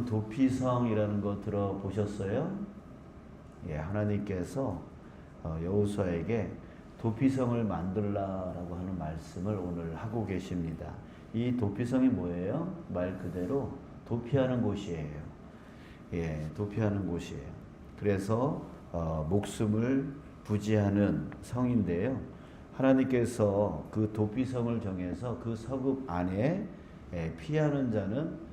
도피성이라는 거 들어보셨어요? 예, 하나님께서 여호수아에게 도피성을 만들라라고 하는 말씀을 오늘 하고 계십니다. 이 도피성이 뭐예요? 말 그대로 도피하는 곳이에요. 예, 도피하는 곳이에요. 그래서 목숨을 부지하는 성인데요. 하나님께서 그 도피성을 정해서 그 성읍 안에 피하는 자는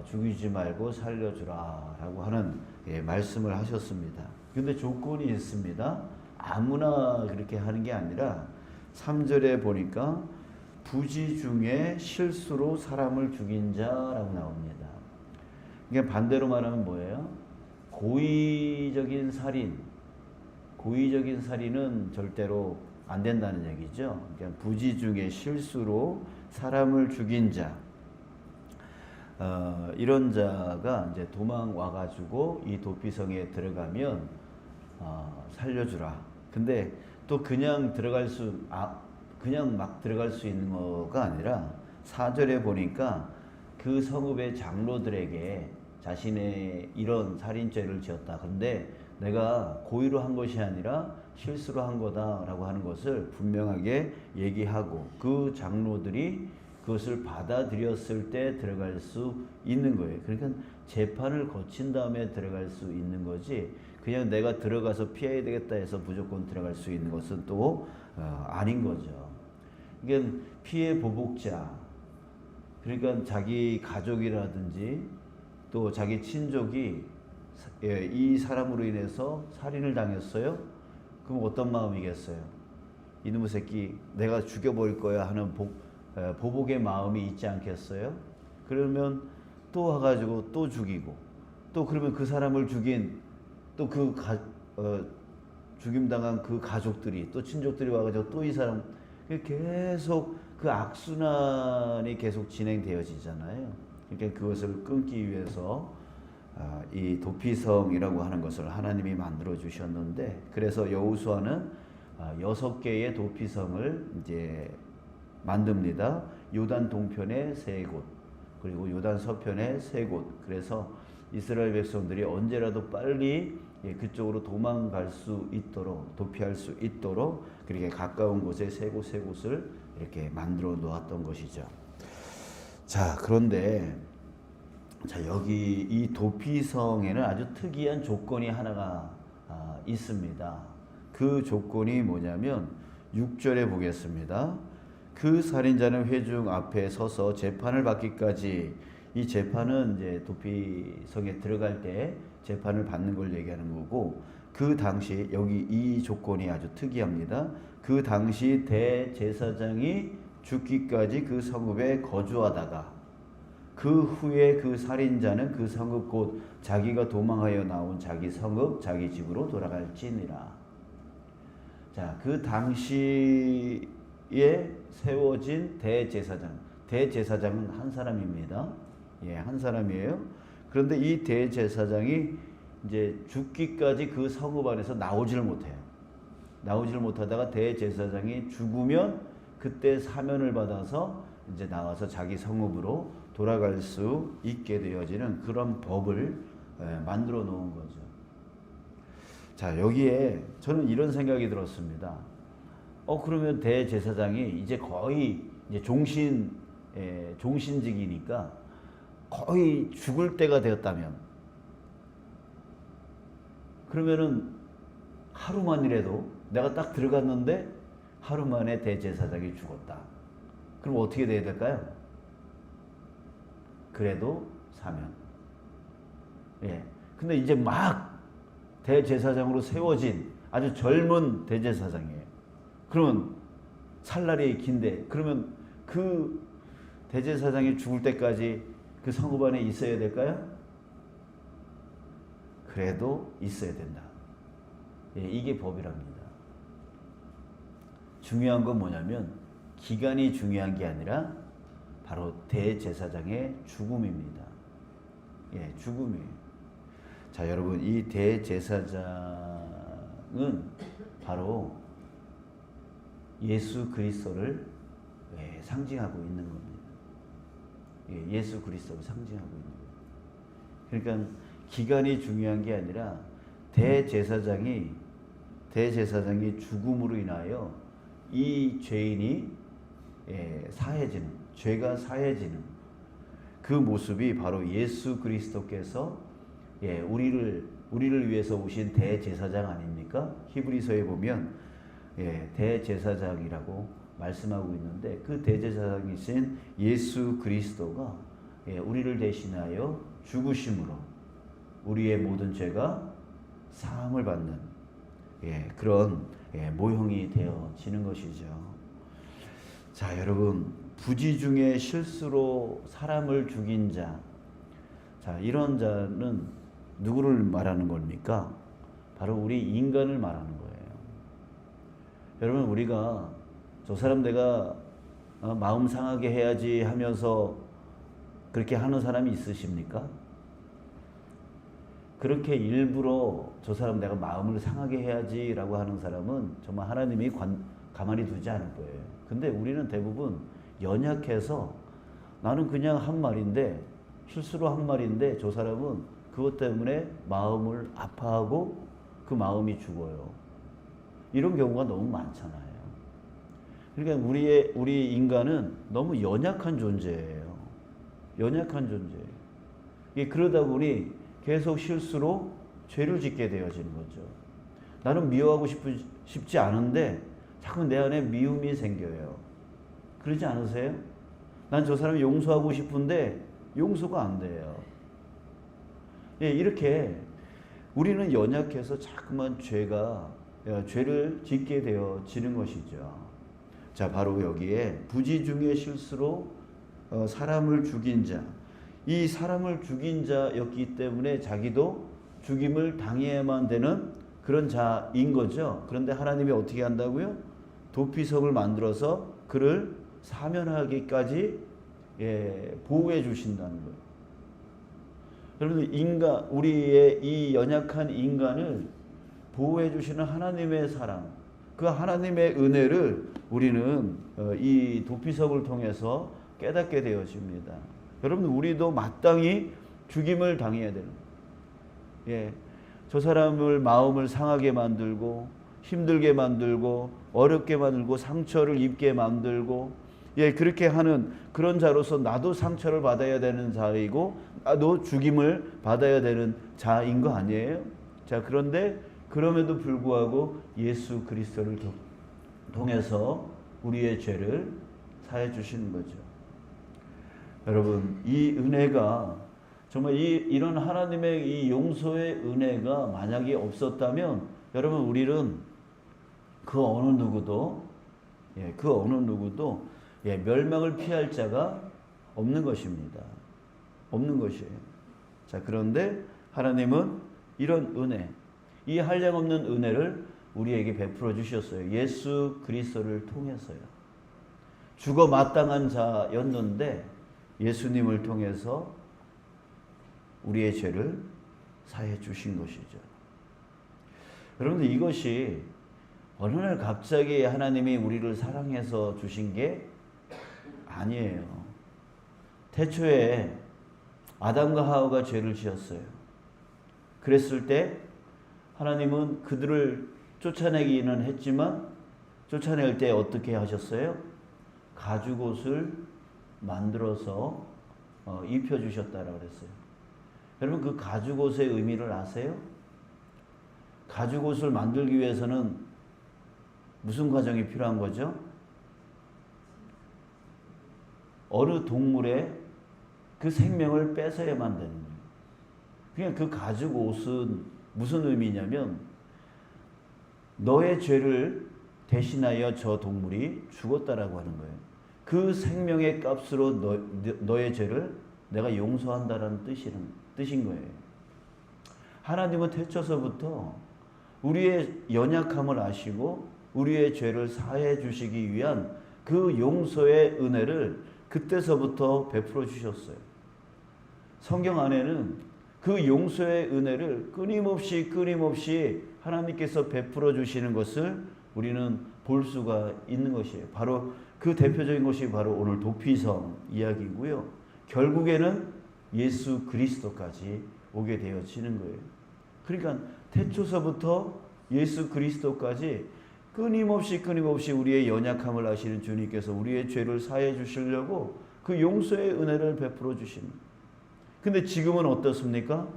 죽이지 말고 살려주라 라고 하는 말씀을 하셨습니다. 근데 조건이 있습니다. 아무나 그렇게 하는 게 아니라 3절에 보니까 부지 중에 실수로 사람을 죽인 자라고 나옵니다. 이게 반대로 말하면 뭐예요? 고의적인 살인은 절대로 안 된다는 얘기죠. 그러니까 부지 중에 실수로 사람을 죽인 자, 이런 자가 이제 도망와 가지고 이 도피성에 들어가면 살려주라. 근데 또 그냥 막 들어갈 수 있는 거가 아니라 4절에 보니까 그 성읍의 장로들에게 자신의 이런 살인죄를 지었다. 근데 내가 고의로 한 것이 아니라 실수로 한 거다라고 하는 것을 분명하게 얘기하고 그 장로들이 그것을 받아들였을 때 들어갈 수 있는 거예요. 그러니까 재판을 거친 다음에 들어갈 수 있는 거지 그냥 내가 들어가서 피해야 되겠다 해서 무조건 들어갈 수 있는 것은 또 아닌 거죠. 이게 피해 보복자, 그러니까 자기 가족이라든지 또 자기 친족이 이 사람으로 인해서 살인을 당했어요. 그럼 어떤 마음이겠어요? 이놈의 새끼 내가 죽여버릴 거야 하는 보복의 마음이 있지 않겠어요? 그러면 또 와가지고 또 죽이고 또 그러면 그 사람을 죽인 또 죽임당한 그 가족들이 또 친족들이 와가지고 또 이 사람 계속 그 악순환이 계속 진행되어지잖아요. 그러니까 그것을 끊기 위해서 이 도피성이라고 하는 것을 하나님이 만들어 주셨는데 그래서 여호수아는 6개의 도피성을 이제 만듭니다. 요단 동편에 3곳 그리고 요단 서편에 3곳. 그래서 이스라엘 백성들이 언제라도 빨리 그쪽으로 도망갈 수 있도록 도피할 수 있도록 그렇게 가까운 곳에 3곳을 이렇게 만들어 놓았던 것이죠. 자, 그런데 여기 이 도피성에는 아주 특이한 조건이 하나가 있습니다. 그 조건이 뭐냐면 6절에 보겠습니다. 그 살인자는 회중 앞에 서서 재판을 받기까지, 이 재판은 이제 도피성에 들어갈 때 재판을 받는 걸 얘기하는 거고, 그 당시 여기 이 조건이 아주 특이합니다. 그 당시 대제사장이 죽기까지 그 성읍에 거주하다가 그 후에 그 살인자는 그 성읍 곧 자기가 도망하여 나온 자기 성읍 자기 집으로 돌아갈지니라. 자, 그 당시에 세워진 대제사장은 한 사람입니다. 예, 한 사람이에요. 그런데 이 대제사장이 이제 죽기까지 그 성읍 안에서 나오지를 못해요. 나오지를 못하다가 대제사장이 죽으면 그때 사면을 받아서 이제 나와서 자기 성읍으로 돌아갈 수 있게 되어지는 그런 법을 만들어 놓은 거죠. 자, 여기에 저는 이런 생각이 들었습니다. 그러면 대제사장이 이제 거의 이제 종신직이니까 거의 죽을 때가 되었다면, 그러면은 하루만이라도 내가 딱 들어갔는데 하루 만에 대제사장이 죽었다. 그럼 어떻게 돼야 될까요? 그래도 사면. 예. 근데 이제 막 대제사장으로 세워진 아주 젊은 대제사장이에요. 그러면 살 날이 긴데, 그러면 그 대제사장이 죽을 때까지 그 성읍 안에 있어야 될까요? 그래도 있어야 된다. 예, 이게 법이랍니다. 중요한 건 뭐냐면 기간이 중요한 게 아니라 바로 대제사장의 죽음입니다. 예, 죽음이에요. 자, 여러분, 이 대제사장은 바로 예수 그리스도를 상징하고 있는 겁니다. 예, 예수 그리스도를 상징하고 있는 거예요. 그러니까 기간이 중요한 게 아니라 대제사장이 죽음으로 인하여 이 죄인이 사해지는, 죄가 사해지는 그 모습이 바로 예수 그리스도께서 우리를 위해서 오신 대제사장 아닙니까? 히브리서에 보면 대제사장이라고 말씀하고 있는데, 그 대제사장이신 예수 그리스도가 우리를 대신하여 죽으심으로 우리의 모든 죄가 사함을 받는 그런 모형이 되어지는 것이죠. 자, 여러분, 부지 중에 실수로 사람을 죽인 자, 자, 이런 자는 누구를 말하는 겁니까? 바로 우리 인간을 말하는 거예요. 여러분, 우리가 저 사람 내가 마음 상하게 해야지 하면서 그렇게 하는 사람이 있으십니까? 그렇게 일부러 저 사람 내가 마음을 상하게 해야지 라고 하는 사람은 정말 하나님이 가만히 두지 않을 거예요. 근데 우리는 대부분 연약해서 나는 그냥 한 말인데, 실수로 한 말인데 저 사람은 그것 때문에 마음을 아파하고 그 마음이 죽어요. 이런 경우가 너무 많잖아요. 그러니까 우리 인간은 너무 연약한 존재예요. 연약한 존재예요. 그러다 보니 계속 실수로 죄를 짓게 되어지는 거죠. 나는 미워하고 싶지 않은데 자꾸 내 안에 미움이 생겨요. 그러지 않으세요? 난 저 사람 용서하고 싶은데 용서가 안 돼요. 이렇게 우리는 연약해서 자꾸만 죄를 짓게 되어지는 것이죠. 자, 바로 여기에 부지 중에 실수로 사람을 죽인 자, 이 사람을 죽인 자였기 때문에 자기도 죽임을 당해야만 되는 그런 자인 거죠. 그런데 하나님이 어떻게 한다고요? 도피석을 만들어서 그를 사면하기까지 보호해 주신다는 거예요. 여러분, 우리의 이 연약한 인간을 보호해 주시는 하나님의 사랑, 그 하나님의 은혜를 우리는 이 도피석을 통해서 깨닫게 되어집니다. 여러분, 우리도 마땅히 죽임을 당해야 되는 거예요. 저 사람을 마음을 상하게 만들고 힘들게 만들고 어렵게 만들고 상처를 입게 만들고 그렇게 하는 그런 자로서 나도 상처를 받아야 되는 자이고 나도 죽임을 받아야 되는 자인 거 아니에요? 자, 그런데 그럼에도 불구하고 예수 그리스도를 통해서 우리의 죄를 사해 주시는 거죠. 여러분, 이 은혜가 정말 이런 하나님의 이 용서의 은혜가 만약에 없었다면 여러분, 우리는 그 어느 누구도 멸망을 피할 자가 없는 것입니다. 없는 것이에요. 자, 그런데 하나님은 이런 은혜, 이 한량없는 은혜를 우리에게 베풀어 주셨어요. 예수 그리스도를 통해서요. 죽어 마땅한 자였는데 예수님을 통해서 우리의 죄를 사해 주신 것이죠. 여러분들, 이것이 어느 날 갑자기 하나님이 우리를 사랑해서 주신 게 아니에요. 태초에 아담과 하와가 죄를 지었어요. 그랬을 때 하나님은 그들을 쫓아내기는 했지만 쫓아낼 때 어떻게 하셨어요? 가죽옷을 만들어서 입혀주셨다라고 그랬어요. 여러분, 그 가죽옷의 의미를 아세요? 가죽옷을 만들기 위해서는 무슨 과정이 필요한 거죠? 어느 동물의 그 생명을 뺏어야만 되는 거예요. 그냥 그 가죽옷은 무슨 의미냐면 너의 죄를 대신하여 저 동물이 죽었다라고 하는 거예요. 그 생명의 값으로 너의 죄를 내가 용서한다라는 뜻인 거예요. 하나님은 태초서부터 우리의 연약함을 아시고 우리의 죄를 사해 주시기 위한 그 용서의 은혜를 그때서부터 베풀어 주셨어요. 성경 안에는 그 용서의 은혜를 끊임없이 하나님께서 베풀어 주시는 것을 우리는 볼 수가 있는 것이에요. 바로 그 대표적인 것이 바로 오늘 도피성 이야기고요. 결국에는 예수 그리스도까지 오게 되어지는 거예요. 그러니까 태초서부터 예수 그리스도까지 끊임없이 우리의 연약함을 아시는 주님께서 우리의 죄를 사해 주시려고 그 용서의 은혜를 베풀어 주시는. 근데 지금은 어떻습니까?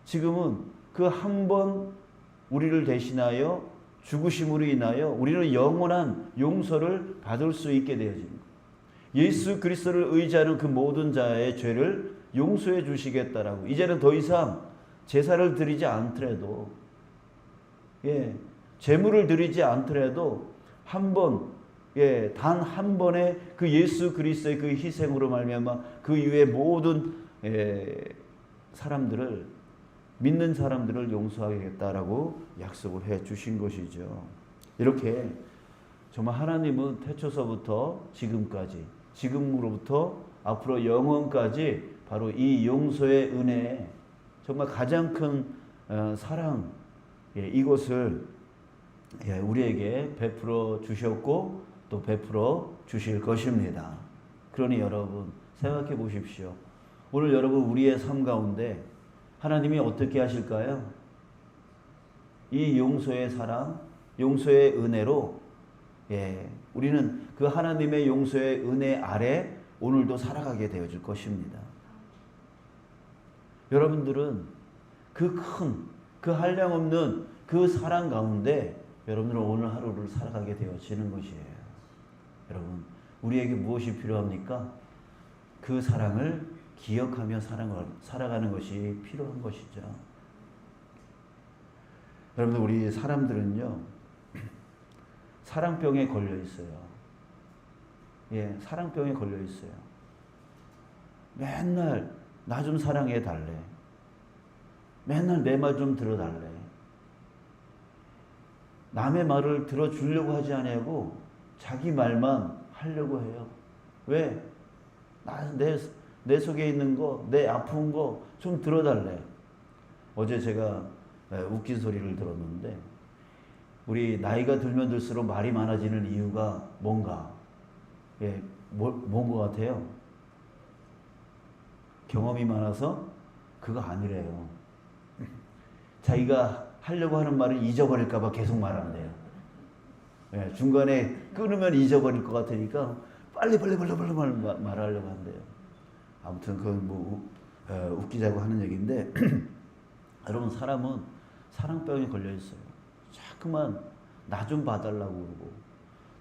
지금은 그 한 번 우리를 대신하여 죽으심으로 인하여 우리는 영원한 용서를 받을 수 있게 되어진 거예요. 예수 그리스도를 의지하는 그 모든 자의 죄를 용서해 주시겠다라고. 이제는 더 이상 제사를 드리지 않더라도, 제물을 드리지 않더라도 한 번, 단 한 번의 그 예수 그리스도의 그 희생으로 말미암아 그 이후의 모든 사람들을, 믿는 사람들을 용서하겠다라고 약속을 해 주신 것이죠. 이렇게 정말 하나님은 태초서부터 지금까지, 지금으로부터 앞으로 영원까지 바로 이 용서의 은혜에 정말 가장 큰 사랑, 이것을 우리에게 베풀어 주셨고 또 베풀어 주실 것입니다. 그러니 여러분 생각해 보십시오. 오늘 여러분 우리의 삶 가운데 하나님이 어떻게 하실까요? 이 용서의 사랑, 용서의 은혜로 우리는 그 하나님의 용서의 은혜 아래 오늘도 살아가게 되어질 것입니다. 여러분들은 그 큰, 그 한량없는 그 사랑 가운데 여러분들은 오늘 하루를 살아가게 되어지는 것이에요. 여러분, 우리에게 무엇이 필요합니까? 그 사랑을 기억하며 살아가는 것이 필요한 것이죠. 여러분들, 우리 사람들은요, 사랑병에 걸려 있어요. 사랑병에 걸려 있어요. 맨날 나 좀 사랑해 달래. 맨날 내 말 좀 들어달래. 남의 말을 들어주려고 하지 않고 자기 말만 하려고 해요. 왜? 내 속에 있는 거, 내 아픈 거 좀 들어달래. 어제 제가 웃긴 소리를 들었는데, 우리 나이가 들면 들수록 말이 많아지는 이유가 뭔가? 뭔 것 같아요? 경험이 많아서? 그거 아니래요. 자기가 하려고 하는 말을 잊어버릴까봐 계속 말한대요. 중간에 끊으면 잊어버릴 것 같으니까 빨리 말하려고 한대요. 아무튼 그건 웃기자고 하는 얘기인데 여러분, 사람은 사랑병에 걸려 있어요. 자꾸만 나 좀 봐달라고 그러고,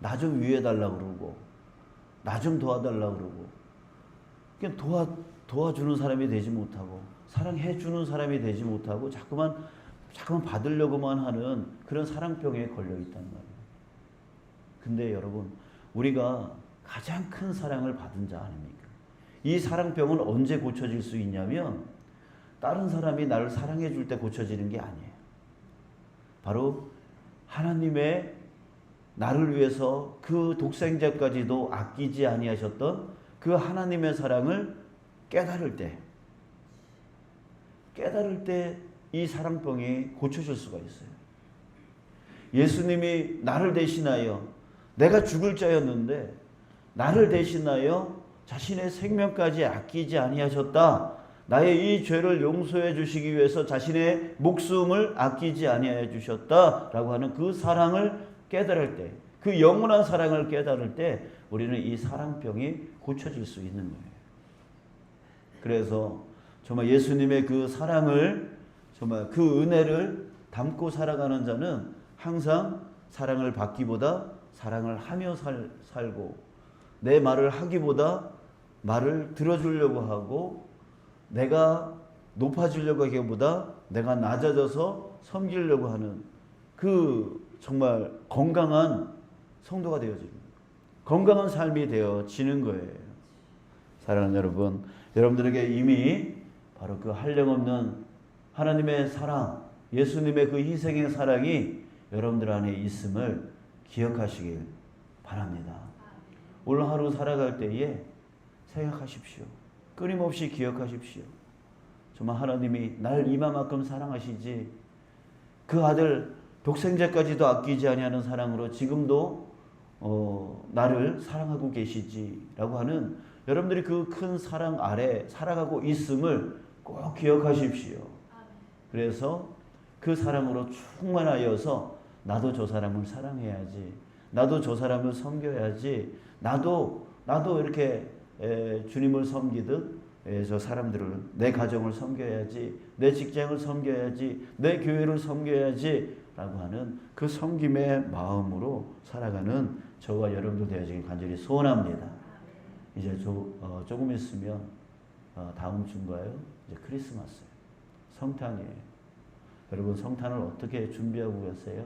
나 좀 위해달라고 그러고, 나 좀 도와달라고 그러고, 그냥 도와주는 사람이 되지 못하고, 사랑해주는 사람이 되지 못하고, 자꾸만 받으려고만 하는 그런 사랑병에 걸려 있단 말이에요. 근데 여러분, 우리가 가장 큰 사랑을 받은 자 아닙니까? 이 사랑병은 언제 고쳐질 수 있냐면, 다른 사람이 나를 사랑해 줄 때 고쳐지는 게 아니에요. 바로 하나님의 나를 위해서 그 독생자까지도 아끼지 아니하셨던 그 하나님의 사랑을 깨달을 때 이 사랑병이 고쳐질 수가 있어요. 예수님이 나를 대신하여, 내가 죽을 자였는데 나를 대신하여 자신의 생명까지 아끼지 아니하셨다. 나의 이 죄를 용서해 주시기 위해서 자신의 목숨을 아끼지 아니하여 주셨다라고 하는 그 사랑을 깨달을 때, 그 영원한 사랑을 깨달을 때 우리는 이 사랑병이 고쳐질 수 있는 거예요. 그래서 정말 예수님의 그 사랑을, 정말 그 은혜를 담고 살아가는 자는 항상 사랑을 받기보다 사랑을 하며 살고, 내 말을 하기보다 말을 들어주려고 하고, 내가 높아지려고 하기보다 내가 낮아져서 섬기려고 하는 그 정말 건강한 성도가 되어지는 거예요. 건강한 삶이 되어지는 거예요. 사랑하는 여러분, 여러분들에게 이미 바로 그 한량없는 하나님의 사랑, 예수님의 그 희생의 사랑이 여러분들 안에 있음을 기억하시길 바랍니다. 오늘 하루 살아갈 때에 생각하십시오. 끊임없이 기억하십시오. 정말 하나님이 날 이만큼 사랑하시지, 그 아들 독생자까지도 아끼지 아니하는 사랑으로 지금도 나를 사랑하고 계시지라고 하는 여러분들이 그 큰 사랑 아래 살아가고 있음을 꼭 기억하십시오. 그래서 그 사랑으로 충만하여서 나도 저 사람을 사랑해야지, 나도 저 사람을 섬겨야지, 나도 이렇게 주님을 섬기듯 저 사람들을, 내 가정을 섬겨야지, 내 직장을 섬겨야지, 내 교회를 섬겨야지 라고 하는 그 섬김의 마음으로 살아가는 저와 여러분들 되어지길 간절히 소원합니다. 이제 조금 있으면 다음 주인가요? 이제 크리스마스예요. 성탄이에요. 여러분 성탄을 어떻게 준비하고 계세요?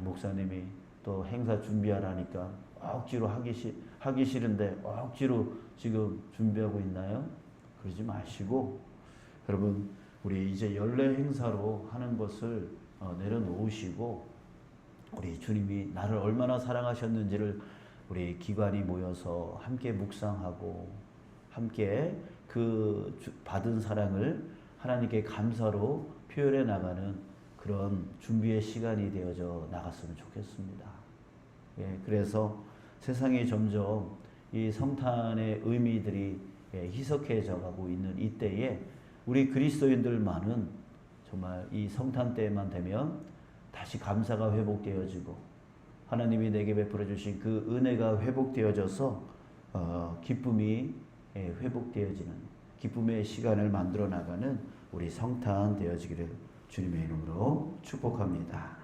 목사님이 또 행사 준비하라니까 억지로 하기 싫은데 억지로 지금 준비하고 있나요? 그러지 마시고 여러분 우리 이제 연례 행사로 하는 것을 내려놓으시고 우리 주님이 나를 얼마나 사랑하셨는지를 우리 기관이 모여서 함께 묵상하고 함께 그 받은 사랑을 하나님께 감사로 표현해 나가는 그런 준비의 시간이 되어져 나갔으면 좋겠습니다. 예, 그래서 세상이 점점 이 성탄의 의미들이 희석해져 가고 있는 이때에 우리 그리스도인들만은 정말 이 성탄 때만 되면 다시 감사가 회복되어지고 하나님이 내게 베풀어 주신 그 은혜가 회복되어져서 기쁨이 회복되어지는 기쁨의 시간을 만들어 나가는 우리 성탄 되어지기를 주님의 이름으로 축복합니다.